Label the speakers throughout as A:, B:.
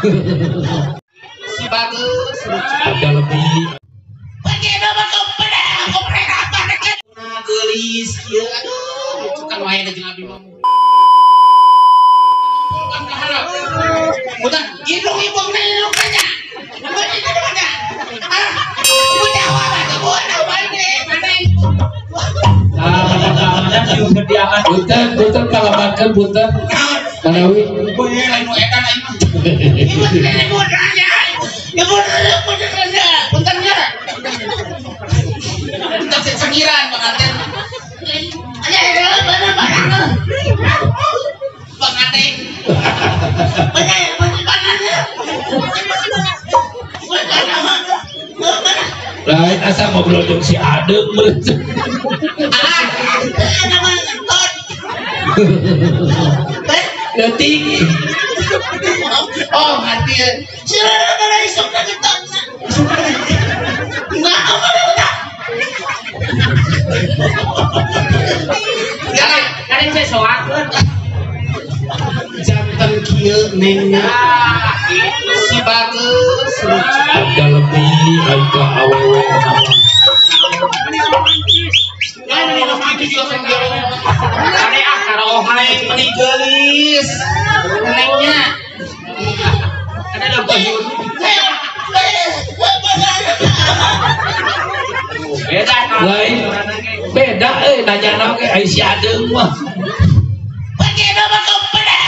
A: Si bagus
B: ada lebih
A: bagaimana kau pernah apa dekat gelis kieu aduh itu kan wae da jeung abdi mah bukan hidung ibung nengok aja bukan itu aja udah wala kebuana mana
B: punten kalabakan punten kanawi
A: boleh lain nu edan aing mah ibu nanya ibu nanya puntennya kita sekiran pengantin aja mana pengantin
B: lain asa ngobrol jeung si Adem meureun. Detik.
A: Oh, ngerti ya. Sila na isok na kita. Nah, apa dah? Kalian saya soakeun. Jantan kieu nengnya si bagus
B: Ada lebih aika awewe
A: ane karo hayang meninggelis nengnya ada lebih beda
B: lain beda nanya oke ai si Adem mah
A: bagaimana kau pernah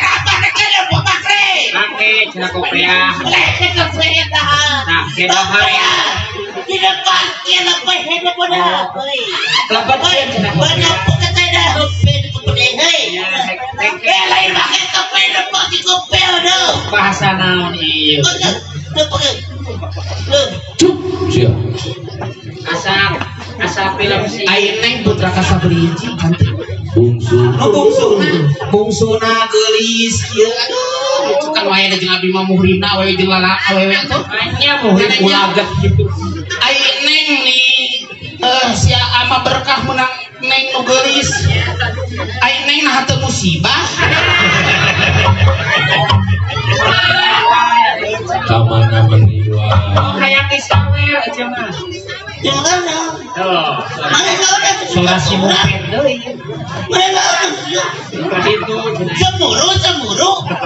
A: apa dekat apa bakre
C: Oke, cina kopea.
A: lek kopea dah
C: Nah, kena hari.
A: di depan dia lepas hendak pada
C: Lepas dia cina
A: banyak
C: kopea.
A: pekerja dah hoped kepada hei lain pakai kopea depan di kopea dah
C: Bahasa naon ieu?
B: cuk sia
C: Asa film si.
A: Aing neng putra kasabriji cantik.
B: bungsu
A: Bungsuna geulis kieu aduh itu kan wae da jeung abdi mah muhrina wae jeung lalak awewe tuh.
C: Hanya murid ulagat gitu.
A: Aing neng nih sia ama berkah menang neng nu geulis. Aing neng nah teu musibah.
B: kamana meniwa
C: Kayak disawer aja mah.
A: Jangan.
C: Tuh.
A: Mana udah
C: Suara si mupet deui.
A: mana
C: Kaditu cenah.
A: Cemburu.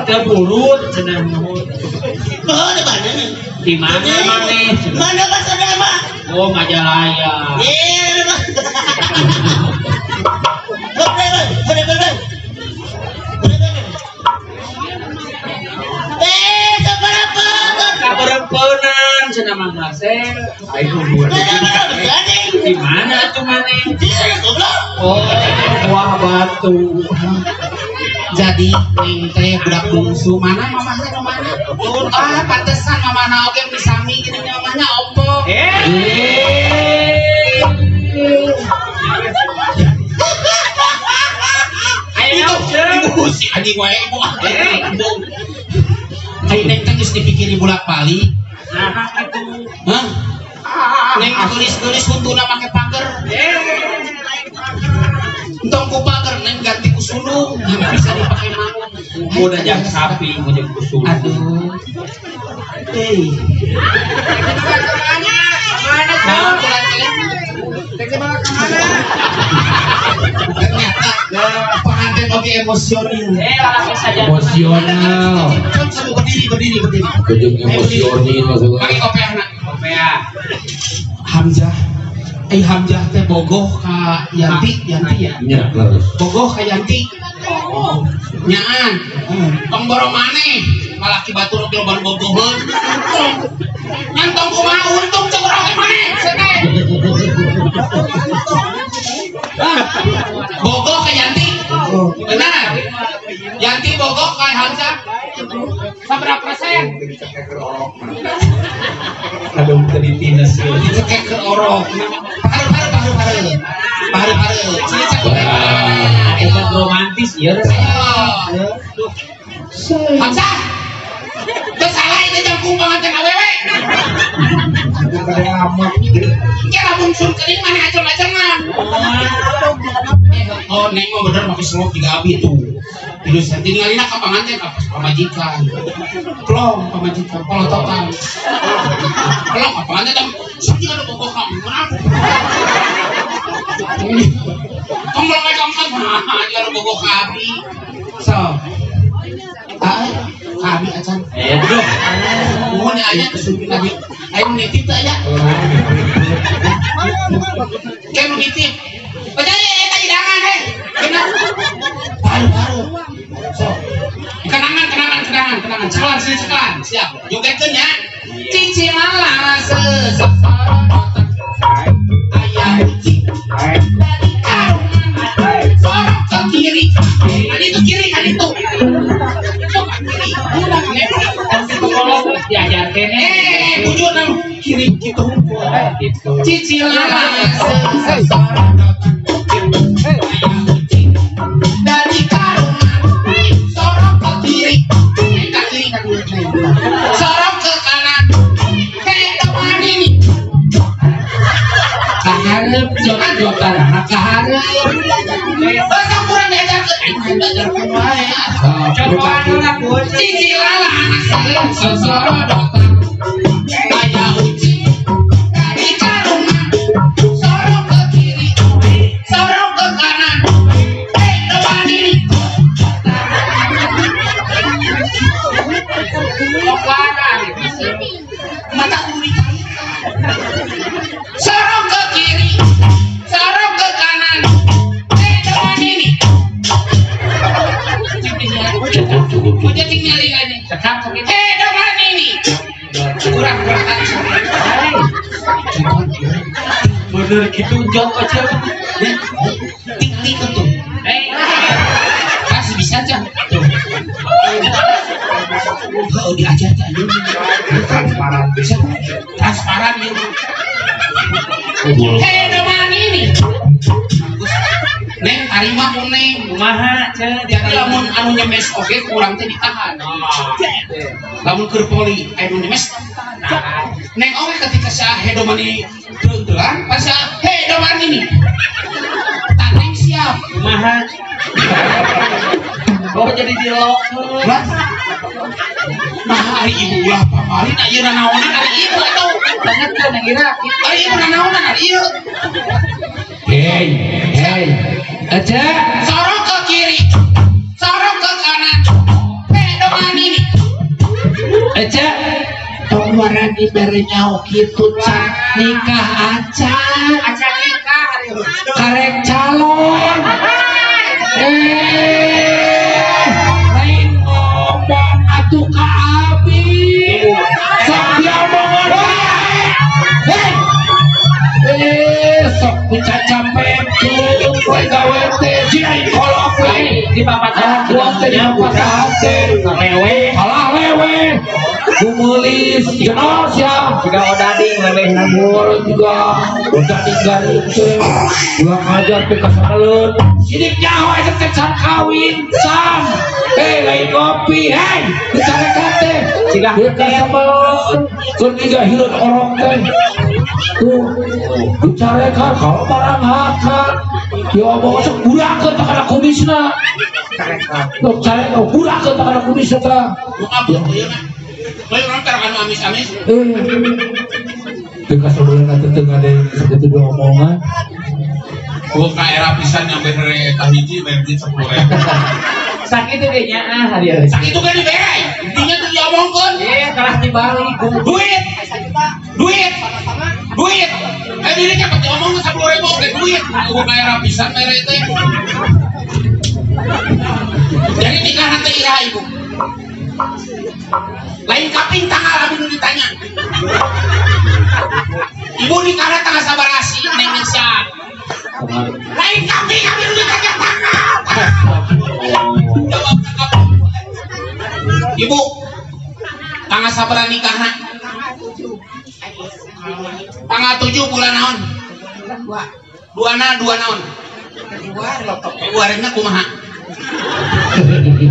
C: Teu burut cenah mulut.
A: Oh, di mana nih?
C: Di mana maneh?
A: Mana ka sadama?
C: Oh, Majalaya. Kaberempenan cenah Mang Marcel. Ayo buat. Di mana tuh maneh? Oh, buah batu.
A: Jadi neng teh budak bungsu mana mamahna nu mana? Pantesan mamahna oge misami gini namanya opo.
C: Ayo
A: Ibu si anjing wae ibu. Aing neng teh geus dipikiri bolak-balik.
C: nah itu.
A: Hah? Neng tulis-tulis huntuna make pager. Entong ku pager neng ganti ku sulung, bisa dipakai mangun.
C: Udah jak sapi mau jak kusuk.
A: Aduh.
C: Mana
A: Nah,
C: tuh?
A: ternyata pengantin oke emosional.
C: Lalaki saja.
B: emosional
A: Kamu berdiri.
B: kejeng emosional maksudnya
A: Pakai kopiah nak.
C: Kopea.
A: Hamzah. Hamzah teh bogoh ka Yanti ya.
B: nya terus
A: Bogoh ka Yanti. Nyaan. Pengboro maneh. Malaki batur oke loban bogoheun. Nyantong kumaha untung cek urang maneh. Sete. Bogoh ka Yanti. Benar. Yanti bogoh ka Hamzah. Sabaraha persen?
B: aduh tadi tinas
A: Cekek ke orok. Paru. Cicak.
C: Edan romantis ya.
A: Hamzah. Teu salah itu jang kumpangan teh awewe. Kira bungsun kering mana aceng-acengan. Oh, neng mah bener pakai selop juga abi tuh. Ilusan tinggalina ka panganten ka pamajikan. Plong pamajikan polototan. Plong ka panganten sakit ada pokok kamu. Kamu mulai kamu aja ada pokok kabi. So, kami acan.
C: Duduk.
A: Mohon aja kesumpin lagi. Ayo nitip aja. Kayak nitip. Percaya tadi dangan benar. Baru. So, kenangan. Sekelan. Siap. Jogetkeun ya. Cicilanlah seseorang ayah uci. Dari karungan sorok ke kiri. Itu kiri kan itu. Coba kiri.
C: Kalau diajarkan
A: bujurna kiri gitu. Cicilanlah seseorang ayah uci. Dari karungan sorok ke kiri. Sorok ke kanan. Teman ini. Kaharep jangan jokan kaharep. Bahasa kurang diajarkan wae. Coba dulu cicilanlah seseorang ayah uci. Dari karungan sorok ke kiri. Sorok ke kanan. Teman ini. Mata kulit sorok ke kiri, sorok ke kanan. Depan ini. Udah tinggal ini. Depan ini. Kurang
C: bener gitu jauh aja.
A: Tik tuh. Kasih bisa aja. Oh diajar aja. Transparan bisa. Transparan ini. Depan ini. Neng tarima kuning.
C: Kumaha cenah
A: Jadi lamun anu nyemes oge kurang teh ditahan. Lamun keur poli anu nyemes tahan. Neng oge ketika sa hedoman ini teung-teulan pas sa hedoman ini. Taneng siap.
C: kumaha. Oh jadi dilok.
A: Nah hari ibu ulah pamali na ieu naonan hari ieu atuh.
C: Banget kan ngira.
A: Hari ibu naonan hari ieu.
B: Hei, aja.
A: Sorok ke kiri. Sorok ke kanan. Hedoman ini.
B: Aja. Pengeluaran ibaratnya gitu can nikah aja
A: nikah
B: karek calon lain ngomong atuh ka abi sok dia omongan sok pucat capek kowe gawe teh jai kolok we
C: Di papat
B: gua teh papat teh kalah lewe Kumulis, genos ya.
C: juga odading lebih
B: Namun juga udah tinggalin teh, gua ngajar ke kasalun. Sidik nyawa itu kecan kawin, sam. Lain kopi, bicara kate.
C: Jika
B: kita sabalun, ketiga hidup orang teh. Tuh, bicara kan kalau barang hakan, ya bawa sekurang ke takana kumisna. Tuh cari kau kurang ke takana kumisna ta.
A: Kowe orang terakan amis-amis.
B: Tengah sebulan atau tengah ada segitu dua omongan.
A: Oh, ka era pisan nyampe dari kahiji bayar duit 10.000.
C: sakit itu kayaknya hari
A: Sakit itu kan dibere. Intinya tuh diomongkeun.
C: kalah dibalik
A: Duit. Diri kan diomongkeun 10.000 oke duit. Oh, ka era pisan mere teh. Jadi nikah nanti ira ibu. Lain kaping tanggal abis ditanya. Ibu nikah tanggal sabarasi neng siap. Lain kaping abis ditanya tanggal. Jawab kaping. Ibu tanggal sabaran nikahna? Tanggal 7 bulan naon? 2 naon? Februari kumaha?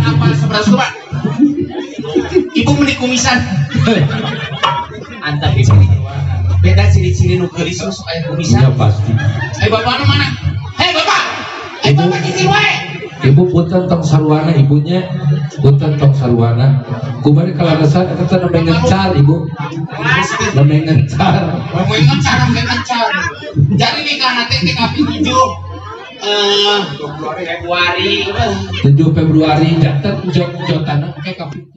A: Apa sebelas coba? Ibu menik kumisan.
C: antap itu
A: Beda ciri-ciri nu geulis supaya kumisan.
B: Ya pasti.
A: Bapak nu mana? Bapak. Bapak cicing wae.
B: Ibu punten tong sarwana ibunya punten tong sarwana kumari kalarasan eta teh nembe ngencar ibu nembe ngencar
A: Mau ngecar, ngecar. Jadi nikah nanti kaping 7
C: Februari
B: 7 Februari jatuh jotanna kayak kaping